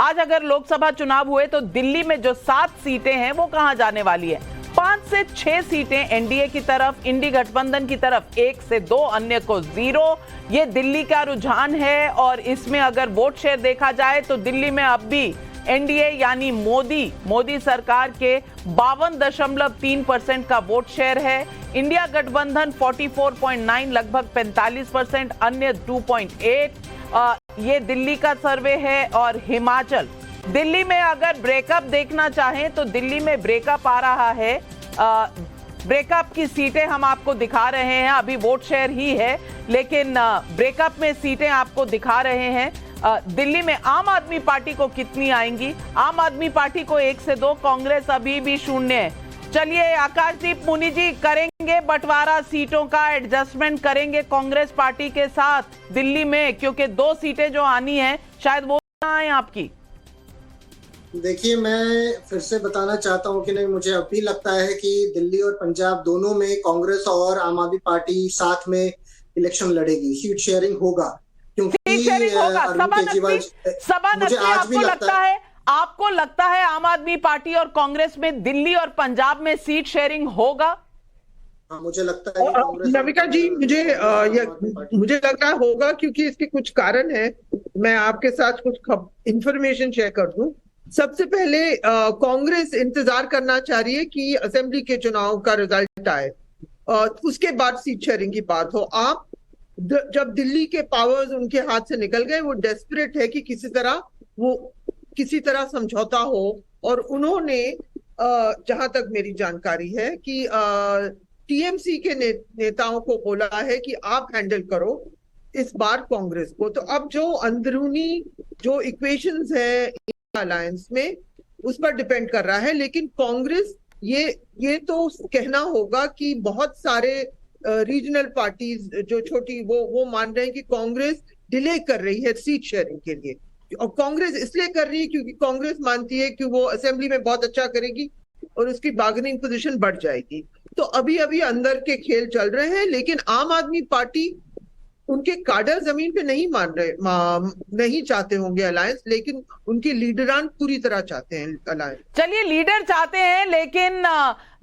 आज अगर लोकसभा चुनाव हुए तो दिल्ली में जो 7 सीटें हैं वो कहां जाने वाली है? 5 से 6 सीटें एनडीए की तरफ, इंडी गठबंधन की तरफ 1 से 2, अन्य को 0। ये दिल्ली का रुझान है और इसमें अगर वोट शेयर देखा जाए तो दिल्ली में अब भी एनडीए यानी मोदी सरकार के 52.3% का वोट शेयर है। इंडिया गठबंधन 44.9, लगभग 45%, अन्य 2.8। ये दिल्ली का सर्वे है। और हिमाचल, दिल्ली में अगर ब्रेकअप देखना चाहें तो दिल्ली में ब्रेकअप आ रहा है। ब्रेकअप की सीटें हम आपको दिखा रहे हैं, अभी वोट शेयर ही है लेकिन ब्रेकअप में सीटें आपको दिखा रहे हैं। दिल्ली में आम आदमी पार्टी को कितनी आएंगी? आम आदमी पार्टी को 1 से 2, कांग्रेस अभी भी 0 है। चलिए आकाशदीप मुनि जी, करेंगे बंटवारा सीटों का, एडजस्टमेंट करेंगे कांग्रेस पार्टी के साथ दिल्ली में, क्योंकि 2 सीटें जो आनी है शायद वो ना आए आपकी। देखिए, मैं फिर से बताना चाहता हूं कि नहीं, मुझे अभी लगता है कि दिल्ली और पंजाब दोनों में कांग्रेस और आम आदमी पार्टी साथ में इलेक्शन लड़ेगी। सीट शेयरिंग होगा क्योंकि आपको लगता है आम आदमी पार्टी और कांग्रेस में दिल्ली और पंजाब में सीट शेयरिंग होगा? हाँ, मुझे लगता है नविका जी, मुझे लग रहा होगा क्योंकि इसके कुछ कारण है। मैं आपके साथ कुछ इंफॉर्मेशन शेयर कर दूं। सबसे पहले कांग्रेस इंतजार करना चाह रही है कि असेंबली के चुनाव का रिजल्ट आए और उसके बाद सीट शेयरिंग की बात हो। आप जब दिल्ली के पावर्स उनके हाथ से निकल गए, वो डेस्परेट है कि किसी तरह समझौता हो। और उन्होंने जहां तक मेरी जानकारी है कि टीएमसी के नेताओं को बोला है कि आप हैंडल करो इस बार कांग्रेस को। तो अब जो अंदरूनी जो इक्वेशंस है अलायंस में, उस पर डिपेंड कर रहा है। लेकिन कांग्रेस ये तो कहना होगा कि बहुत सारे रीजनल पार्टीज जो छोटी वो मान रहे हैं कि कांग्रेस डिले कर रही है सीट शेयरिंग के लिए। और कांग्रेस इसलिए कर रही है क्योंकि कांग्रेस मानती है कि वो असेंबली में बहुत अच्छा करेगी और उसकी बार्गेनिंग पोजीशन बढ़ जाएगी। तो अभी अंदर के खेल चल रहे हैं। लेकिन आम आदमी पार्टी, उनके काडर जमीन पे नहीं चाहते होंगे अलायंस, लेकिन उनके लीडरान पूरी तरह चाहते हैं अलायंस। चलिए, लीडर चाहते हैं लेकिन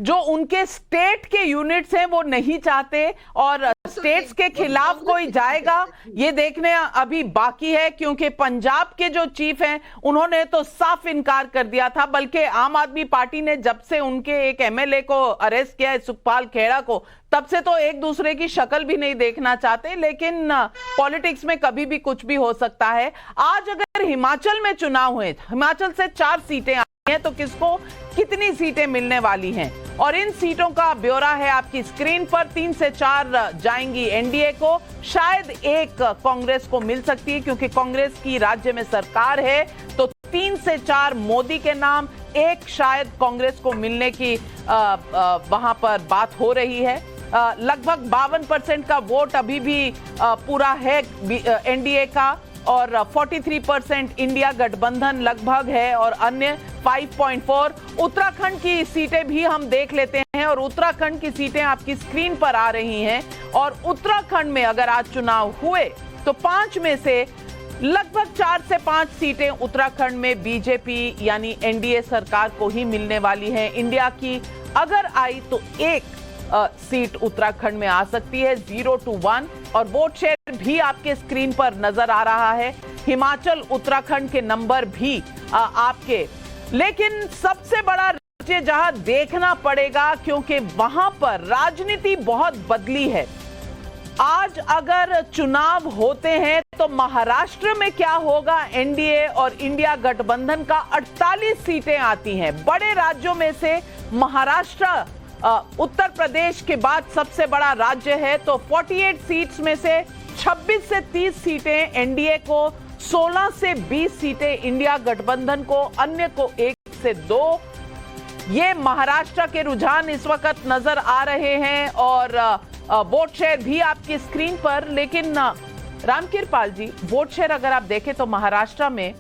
जो उनके स्टेट के यूनिट्स हैं वो नहीं चाहते, और स्टेट्स के खिलाफ कोई जाएगा ये देखने अभी बाकी है, क्योंकि पंजाब के जो चीफ हैं उन्होंने तो साफ इनकार कर दिया था। बल्कि आम आदमी पार्टी ने जब से उनके एक एमएलए को अरेस्ट किया है, सुखपाल खेड़ा को, तब से तो एक दूसरे की शक्ल भी नहीं देखना चाहते। लेकिन पॉलिटिक्स में कभी भी कुछ भी हो सकता है। आज अगर हिमाचल में चुनाव हुए, हिमाचल से 4 सीटें आई हैं, तो किसको कितनी सीटें मिलने वाली हैं और इन सीटों का ब्यौरा है आपकी स्क्रीन पर। 3 से 4 जाएंगी एनडीए को, शायद 1 कांग्रेस को मिल सकती है क्योंकि कांग्रेस की राज्य में सरकार है। तो 3 से 4 मोदी के नाम, 1 शायद कांग्रेस को मिलने की वहां पर बात हो रही है। लगभग 52% का वोट अभी भी पूरा है एनडीए का, और 43% इंडिया गठबंधन लगभग है, और अन्य 5.4। उत्तराखंड की सीटें भी हम देख लेते हैं, और उत्तराखंड की सीटें आपकी स्क्रीन पर आ रही हैं। और उत्तराखंड में अगर आज चुनाव हुए तो 5 में से लगभग 4 से 5 सीटें उत्तराखंड में बीजेपी यानी एनडीए सरकार को ही मिलने वाली हैं। इंडिया की अगर आई तो 1 सीट उत्तराखंड में आ सकती है, 0 to 1। और वोट शेयर भी आपके स्क्रीन पर नजर आ रहा है। हिमाचल उत्तराखंड के नंबर भी आपके, लेकिन सबसे बड़ा राज्य जहां देखना पड़ेगा, क्योंकि वहां पर राजनीति बहुत बदली है। आज अगर चुनाव होते हैं तो महाराष्ट्र में क्या होगा? एनडीए और इंडिया गठबंधन का 48 सीटें आती हैं। बड़े राज्यों में से महाराष्ट्र उत्तर प्रदेश के बाद सबसे बड़ा राज्य है। तो 48 सीट्स में से 26 से 30 सीटें एनडीए को, 16 से 20 सीटें इंडिया गठबंधन को, अन्य को 1 से 2। ये महाराष्ट्र के रुझान इस वक्त नजर आ रहे हैं, और वोट शेयर भी आपकी स्क्रीन पर। लेकिन रामकृपाल जी, वोट शेयर अगर आप देखें तो महाराष्ट्र में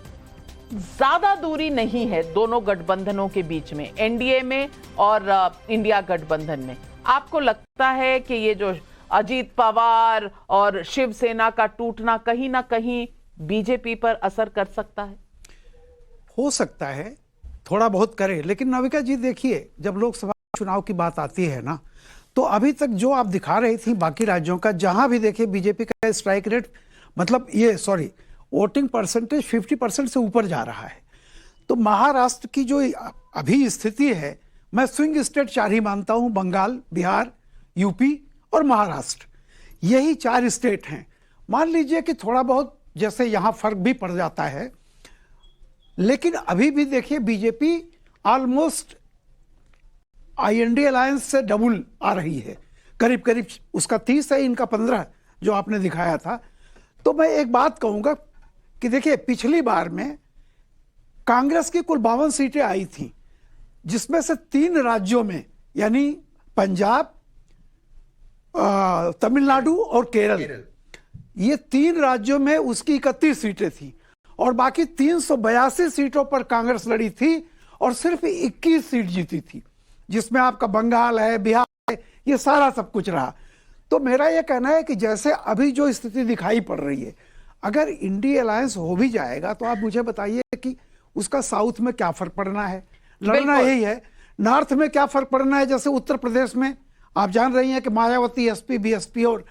ज्यादा दूरी नहीं है दोनों गठबंधनों के बीच में, एनडीए में और इंडिया गठबंधन में। आपको लगता है कि ये जो अजीत पवार और शिवसेना का टूटना कहीं ना कहीं बीजेपी पर असर कर सकता है? हो सकता है थोड़ा बहुत करे, लेकिन नविका जी देखिए, जब लोकसभा चुनाव की बात आती है ना, तो अभी तक जो आप दिखा रही थी बाकी राज्यों का, जहां भी देखिए बीजेपी का स्ट्राइक रेट, मतलब ये सॉरी वोटिंग परसेंटेज 50% से ऊपर जा रहा है। तो महाराष्ट्र की जो अभी स्थिति है, मैं स्विंग स्टेट 4 ही मानता हूं, बंगाल, बिहार, यूपी और महाराष्ट्र, यही 4 स्टेट हैं। मान लीजिए कि थोड़ा बहुत जैसे यहां फर्क भी पड़ जाता है, लेकिन अभी भी देखिए बीजेपी ऑलमोस्ट IND अलायंस से डबल आ रही है, करीब करीब उसका 30 है, इनका 15 जो आपने दिखाया था। तो मैं एक बात कहूंगा कि देखिए पिछली बार में कांग्रेस की कुल 52 सीटें आई थी, जिसमें से 3 राज्यों में यानी पंजाब, तमिलनाडु और केरल, ये 3 राज्यों में उसकी 31 सीटें थी और बाकी 382 सीटों पर कांग्रेस लड़ी थी और सिर्फ 21 सीट जीती थी, जिसमें आपका बंगाल है, बिहार है, ये सारा सब कुछ रहा। तो मेरा ये कहना है कि जैसे अभी जो स्थिति दिखाई पड़ रही है, अगर इंडी अलायंस हो भी जाएगा तो आप मुझे बताइए कि उसका साउथ में क्या फर्क पड़ना है, लड़ना यही है। नॉर्थ में क्या फर्क पड़ना है, जैसे उत्तर प्रदेश में आप जान रही हैं कि मायावती SP BSP और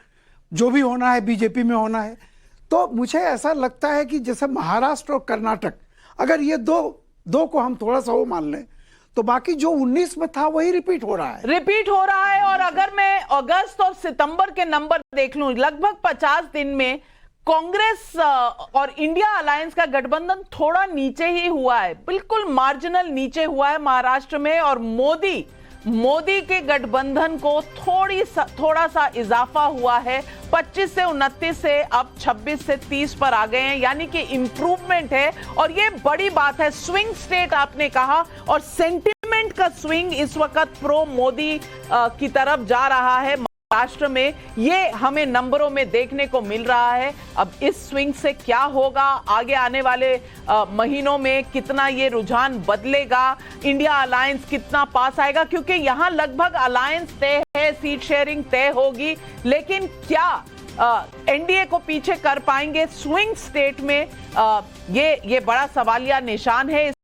जो भी होना है बीजेपी में होना है। तो मुझे ऐसा लगता है कि जैसे महाराष्ट्र और कर्नाटक, अगर ये दो को हम थोड़ा सा वो मान लें, तो बाकी जो 19 में था वही रिपीट हो रहा है। और अगर मैं अगस्त और सितंबर के नंबर देख लूं, लगभग 50 दिन में कांग्रेस और इंडिया अलायंस का गठबंधन थोड़ा नीचे ही हुआ है, बिल्कुल मार्जिनल नीचे हुआ है महाराष्ट्र में, और मोदी के गठबंधन को थोड़ा सा इजाफा हुआ है, 25 से 29 से अब 26 से 30 पर आ गए हैं, यानी कि इंप्रूवमेंट है। और ये बड़ी बात है, स्विंग स्टेट आपने कहा, और सेंटिमेंट का स्विंग इस वक्त प्रो मोदी की तरफ जा रहा है महाराष्ट्र में, ये हमें नंबरों में देखने को मिल रहा है। अब इस स्विंग से क्या होगा आगे आने वाले महीनों में, कितना ये रुझान बदलेगा, इंडिया अलायंस कितना पास आएगा, क्योंकि यहां लगभग अलायंस तय है, सीट शेयरिंग तय होगी, लेकिन क्या NDA को पीछे कर पाएंगे स्विंग स्टेट में, ये बड़ा सवालिया निशान है।